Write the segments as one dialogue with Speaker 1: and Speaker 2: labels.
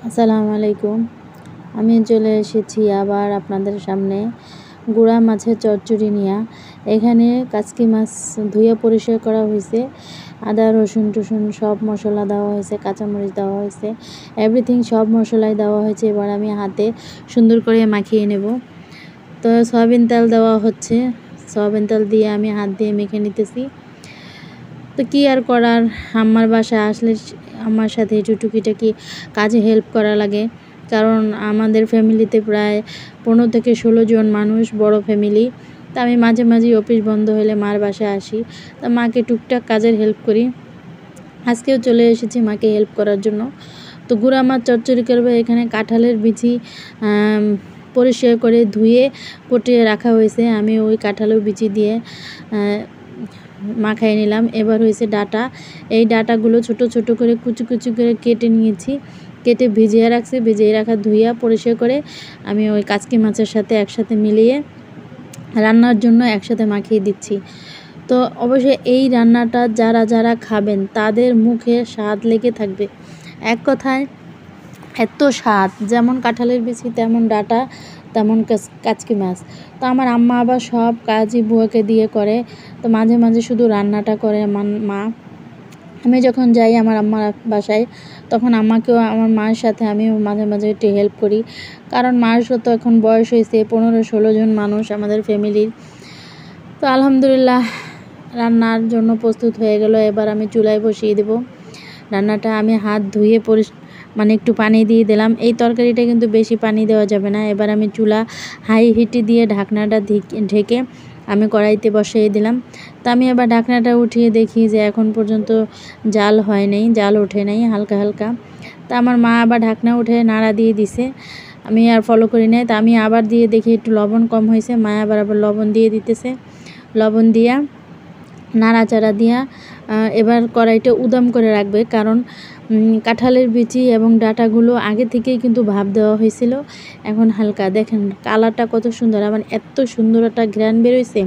Speaker 1: আসসালামু আলাইকুম। আমি চলে এসেছি আবার আপনাদের সামনে গুড়া মাছের চচ্চড়ি নিয়ে। এখানে কাচকি মাছ ধুয়ে পরিষ্কার করা হয়েছে, আদা রসুন টসুন সব মশলা দেওয়া হয়েছে, কাঁচামরিচ দেওয়া হয়েছে, এভরিথিং সব মশলাই দেওয়া হয়েছে। এবার আমি হাতে সুন্দর করে মাখিয়ে নেব। তো সয়াবিন তেল দেওয়া হচ্ছে, সয়াবিন তেল দিয়ে আমি হাত দিয়ে মেখে নিতেছি। তো কী আর করার, আমার বাসায় আসলে আমার সাথে একটু টুকিটাকি কাজে হেল্প করা লাগে, কারণ আমাদের ফ্যামিলিতে প্রায় 15 থেকে 16 জন মানুষ, বড় ফ্যামিলি। তা আমি মাঝে মাঝে অফিস বন্ধ হলে মার বাসায় আসি, তা মাকে টুকটাক কাজের হেল্প করি। আজকেও চলে এসেছি মাকে হেল্প করার জন্য। তো গুড়া মাছ চচ্চড়ি করবে। এখানে কাঁঠালের বিচি পরিষ্কার করে ধুয়ে পটিয়ে রাখা হয়েছে, আমি ওই কাঁঠালের বিচি দিয়ে মাখাই নিলাম। এবার হয়েছে ডাটা, এই ডাটাগুলো ছোট ছোট করে কুচি কুচি করে কেটে নিয়েছি, কেটে ভিজিয়ে রাখছি। ভিজিয়ে রাখা ধুইয়া পরিষ্কার করে আমি ওই কাচকি মাছের সাথে একসাথে মিলিয়ে রান্নার জন্য একসাথে মাখিয়ে দিচ্ছি। তো অবশ্যই এই রান্নাটা যারা যারা খাবেন তাদের মুখে স্বাদ লেগে থাকবে। এক কথায় এত স্বাদ, যেমন কাঁঠালের বিচি তেমন ডাটা তেমন কাচকি মাছ। তো আমার আম্মা আবার সব কাজই বুয়াকে দিয়ে করে, তো মাঝে মাঝে শুধু রান্নাটা করে মা। আমি যখন যাই আমার আম্মার বাসায়, তখন আম্মাকেও, আমার মায়ের সাথে আমিও মাঝে মাঝে একটু হেল্প করি, কারণ মায়ের তো এখন বয়স হয়েছে, 15-16 জন মানুষ আমাদের ফ্যামিলির। তো আলহামদুলিল্লাহ রান্নার জন্য প্রস্তুত হয়ে গেল। এবার আমি চুলায় বসিয়ে দেব রান্নাটা। আমি হাত ধুয়ে একটু পানি দিয়ে দিলাম। এই তরকারিটা কিন্তু বেশি পানি দেওয়া যাবে না। এবার আমি চুলা হাই হিটে দিয়ে ঢাকনাটা ঢেকে আমি কড়াইতে বসিয়ে দিলাম। তো আমি এবার ঢাকনাটা উঠিয়ে দেখি যে এখন পর্যন্ত জাল হয় নাই, জাল ওঠে নাই, হালকা হালকা। তা আমার মা আবার ঢাকনা উঠে নাড়া দিয়ে দিছে, আমি আর ফলো করি নাই। তা আমি আবার দিয়ে দেখি একটু লবণ কম হয়েছে, মা আবার লবণ দিয়ে দিতেছে। লবণ দিয়া নাড়াচাড়া দিয়া এবার কড়াইটা উদাম করে রাখবে, কারণ কাঁঠালের বিচি এবং ডাটাগুলো আগে থেকেই কিন্তু ভাপ দেওয়া হয়েছিল। এখন হালকা দেখেন কালারটা কত সুন্দর, আমার এত সুন্দর একটা ঘ্রাণ বেরোইছে,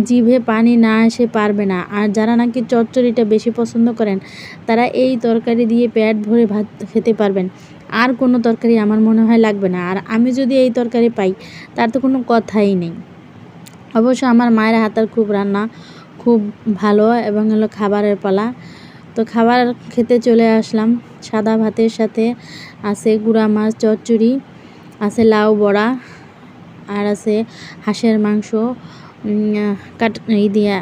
Speaker 1: জিভে পানি না এসে পারবে না। আর যারা নাকি চচ্চড়িটা বেশি পছন্দ করেন, তারা এই তরকারি দিয়ে পেট ভরে ভাত খেতে পারবেন, আর কোনো তরকারি আমার মনে হয় লাগবে না। আর আমি যদি এই তরকারি পাই, তার তো কোনো কথাই নেই। অবশ্য আমার মায়ের হাতের রান্না খুব ভালো, এবং হলো খাবারের পালা। তো খাবার খেতে চলে আসলাম। সাদা ভাতের সাথে আছে গুড়া মাছ চচ্চড়ি, আছে লাউ বড়া, আর আছে হাঁসের মাংস দিয়া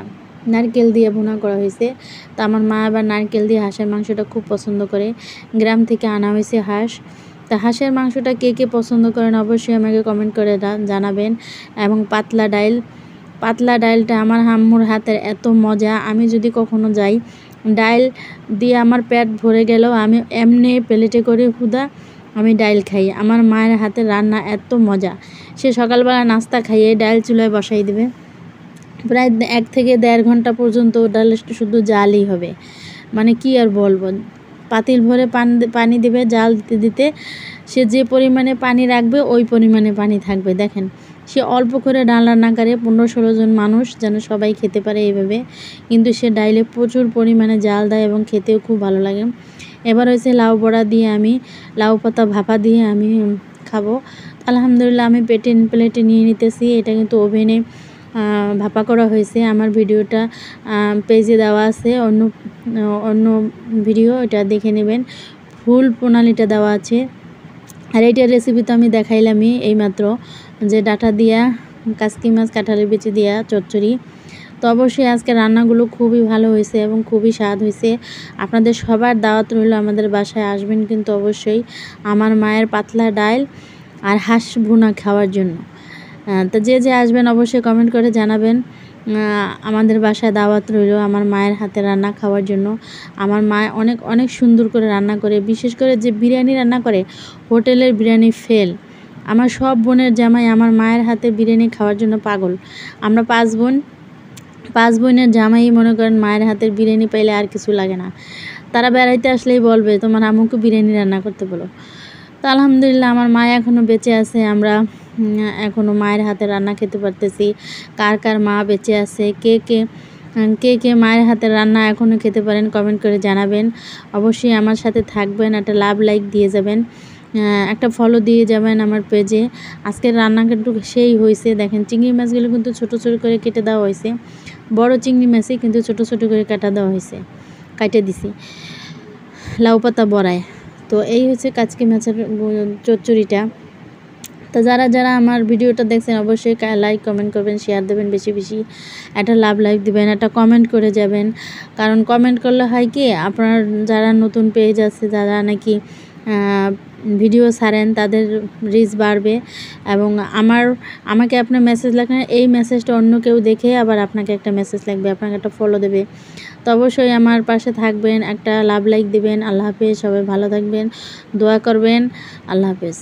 Speaker 1: নারকেল দিয়ে ভুনা করা হয়েছে। তো আমার মা আবার নারকেল দিয়ে হাঁসের মাংসটা খুব পছন্দ করে, গ্রাম থেকে আনা হয়েছে হাঁস। তা হাঁসের মাংসটা কে কে পছন্দ করেন অবশ্যই আমাকে কমেন্ট করে জানাবেন। এবং পাতলা ডাইলটা আমার আম্মুর হাতের এত মজা, আমি যদি কখনো যাই, ডাইল দিয়ে আমার পেট ভরে গেলেও আমি এমনি প্লেটে করে হুদা আমি ডাইল খাই। আমার মায়ের হাতের রান্না এত মজা, সে সকালবেলা নাস্তা খাইয়ে ডাইল চুলায় বসাই দেবে, প্রায় 1 থেকে 1.5 ঘন্টা পর্যন্ত ডাল শুধু জালই হবে। কি আর বলবো, পাতিল ভরে পানি দেবে, জাল দিতে দিতে সে যে পরিমাণে পানি রাখবে ওই পরিমাণে পানি থাকবে। দেখেন সে অল্প করে ডাল রান্না করে 15-16 জন মানুষ যেন সবাই খেতে পারে এইভাবে, কিন্তু সে ডাইলে প্রচুর পরিমাণে জাল দেয় এবং খেতেও খুব ভালো লাগে। এবার হয়েছে লাউ বড়া দিয়ে, আমি লাউ পাতা ভাপা দিয়ে আমি খাবো। আলহামদুলিল্লাহ আমি প্লেটে নিয়ে নিতেছি। এটা কিন্তু ওভেনে ভাপা করা হয়েছে। আমার ভিডিওটা পেজে দেওয়া আছে, অন্য ভিডিও, এটা দেখে নেবেন, ফুল প্রণালীটা দেওয়া আছে। আর এইটার রেসিপি তো আমি দেখাইলামই এইমাত্র, যে ডাটা দিয়া কাচকি মাছ কাঁঠালের বিচি দিয়া চচ্চড়ি। তো অবশ্যই আজকে রান্নাগুলো খুবই ভালো হয়েছে এবং খুবই স্বাদ হয়েছে। আপনাদের সবার দাওয়াত রইল, আমাদের বাসায় আসবেন কিন্তু অবশ্যই আমার মায়ের পাতলা ডাইল আর হাঁস ভুনা খাওয়ার জন্য। তো যে যে আসবেন অবশ্যই কমেন্ট করে জানাবেন। আমাদের বাসায় দাওয়াত রইল আমার মায়ের হাতে রান্না খাওয়ার জন্য। আমার মা অনেক অনেক সুন্দর করে রান্না করে, বিশেষ করে যে বিরিয়ানি রান্না করে, হোটেলের বিরিয়ানি ফেল। আমার সব বোনের জামাই আমার মায়ের হাতে বিরিয়ানি খাওয়ার জন্য পাগল। আমরা 5 বোনের জামাই মনে করেন মায়ের হাতের বিরিয়ানি পাইলে আর কিছু লাগে না। তারা বেড়াইতে আসলেই বলবে তোমার আম্মুকে বিরিয়ানি রান্না করতে বলো। তো আলহামদুলিল্লাহ আমার মা এখনও বেঁচে আছে, আমরা এখনও মায়ের হাতে রান্না খেতে পারতেছি। কার কার মা বেঁচে আছে, কে কে কে কে মায়ের হাতের রান্না এখনও খেতে পারেন কমেন্ট করে জানাবেন। অবশ্যই আমার সাথে থাকবেন, একটা লাইক দিয়ে যাবেন, একটা ফলো দিয়ে যাবেন আমার পেজে। আজকের রান্না কিন্তু সেই হয়েছে। দেখেন চিংড়ি মাছগুলো কিন্তু ছোটো ছোটো করে কেটে দেওয়া হয়েছে, বড় চিংড়ি মাছই কিন্তু ছোটো ছোটো করে কাটা দেওয়া হয়েছে, কাটে দিছি লাউ পাতা বড়ায়। তো এই হচ্ছে কাচকি মাছের চচ্চড়িটা। তো যারা যারা আমার ভিডিওটা দেখছেন অবশ্যই লাইক কমেন্ট করবেন, শেয়ার দেবেন, বেশি বেশি একটা লাইক দিবেন, একটা কমেন্ট করে যাবেন। কারণ কমেন্ট করলে হয় কি, আপনার যারা নতুন পেজ আছে, যারা নাকি ভিডিও ছাড়েন, তাদের রিচ বাড়বে এবং আমাকে আপনার মেসেজ লেখেন, এই মেসেজটা অন্য কেউ দেখে আবার আপনাকে একটা মেসেজ লাগবে, আপনাকে একটা ফলো দেবে। তো অবশ্যই আমার পাশে থাকবেন, একটা লাইক দিবেন। আল্লাহ হাফেজ, সবাই ভালো থাকবেন, দোয়া করবেন। আল্লাহ হাফেজ।